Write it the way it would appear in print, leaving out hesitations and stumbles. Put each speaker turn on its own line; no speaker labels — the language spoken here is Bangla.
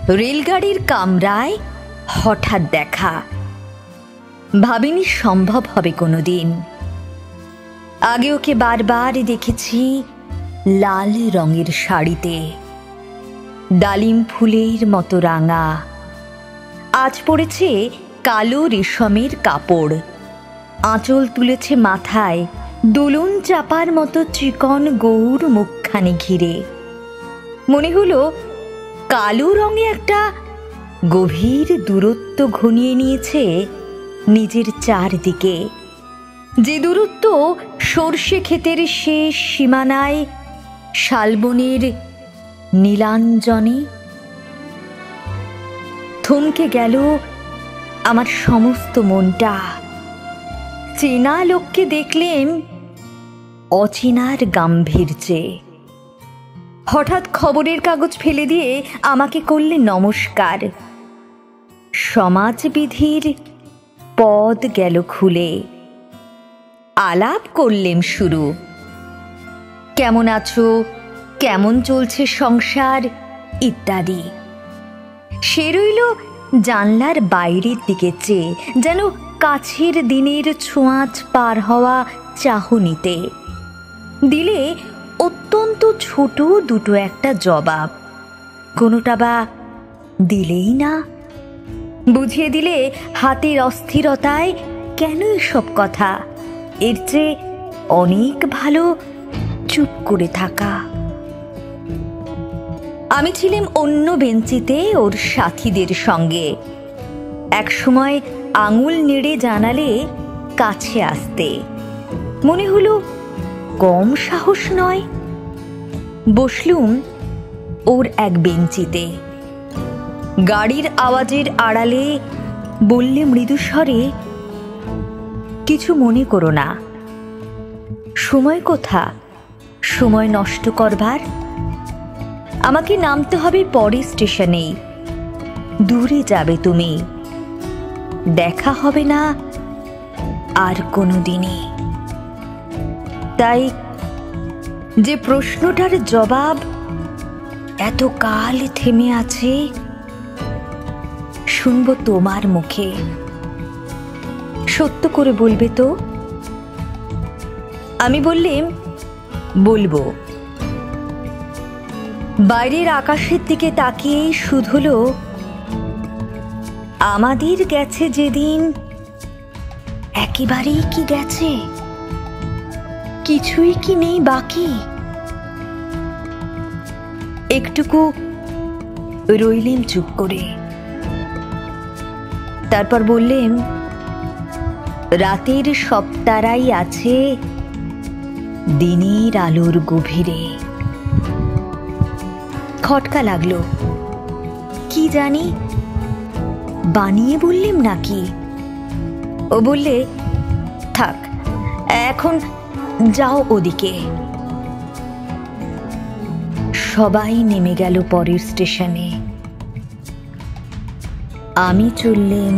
রেলগাড়ির কামরায় হঠাৎ দেখা, ভাবিনি সম্ভব হবে কোনোদিন। আগে ওকে বারবার দেখেছি লাল রঙের শাড়িতে, ডালিম ফুলের মতো রাঙা। আজ পড়েছে কালো রেশমের কাপড়, আঁচল তুলেছে মাথায়, দোলন চাপার মতো চিকন গৌর মুখখানি ঘিরে। মনে হলো কালো রঙে একটা গভীর দূরত্ব ঘনিয়ে নিয়েছে নিজের চারদিকে, যে দূরত্ব সর্ষে ক্ষেতের শেষ সীমানায় শালবনের নীলাঞ্জনে। থমকে গেল আমার সমস্ত মনটা। চেনা লোককে দেখলেন অচেনার গাম্ভীর্যে। হঠাৎ খবরের কাগজ ফেলে দিয়ে আমাকে করলে নমস্কার। সমাজবিধির পদ গেল খুলে। আলাপ করলেম শুরু। কেমন আছো, কেমন চলছে সংসার ইত্যাদি। সে রইল জানলার বাইরের দিকে চেয়ে, যেন কাছের দিনের ছোঁয়াচ পার হওয়া চাহনিতে। দিলে অত্যন্ত ছোট দুটো একটা জবাব, কোনোটা বা দিলেই না। বুঝিয়ে দিলে হাতের অস্থিরতায় কেন এসব কথা, এর চেয়ে অনেক ভালো চুপ করে থাকা। আমি ছিলাম অন্য বেঞ্চিতে ওর সাথীদের সঙ্গে। একসময় আঙুল নেড়ে জানালে কাছে আসতে, মনে হলো কম সাহস নয়। বসলুম ওর এক বেঞ্চিতে। গাড়ির আওয়াজের আড়ালে বললে মৃদুস্বরে, কিছু মনে করো না। সময় কোথা সময় নষ্ট করবার? আমাকে নামতে হবে পরের স্টেশনেই। দূরে যাবে তুমি, দেখা হবে না আর কোনো দিনই। তাই যে প্রশ্নটার জবাব এত কাল থেমে আছে, শুনবো তোমার মুখে। সত্য করে বলবে তো? আমি বললাম, বলবো। বাইরের আকাশের দিকে তাকিয়েই শুধুলো, আমাদের গেছে যেদিন একেবারেই কি গেছে? কিছুই কি নেই বাকি? একটুকু রইলেম চুপ করে। তারপর বললেন, রাতের সব তারাই আছে দিনের আলোর গভীরে। খটকা লাগলো। কি জানি বানিয়ে বললেম নাকি? ও বললে, থাক এখন যাও ওদিকে। সবাই নেমে গেল পরের স্টেশনে। আমি চললেম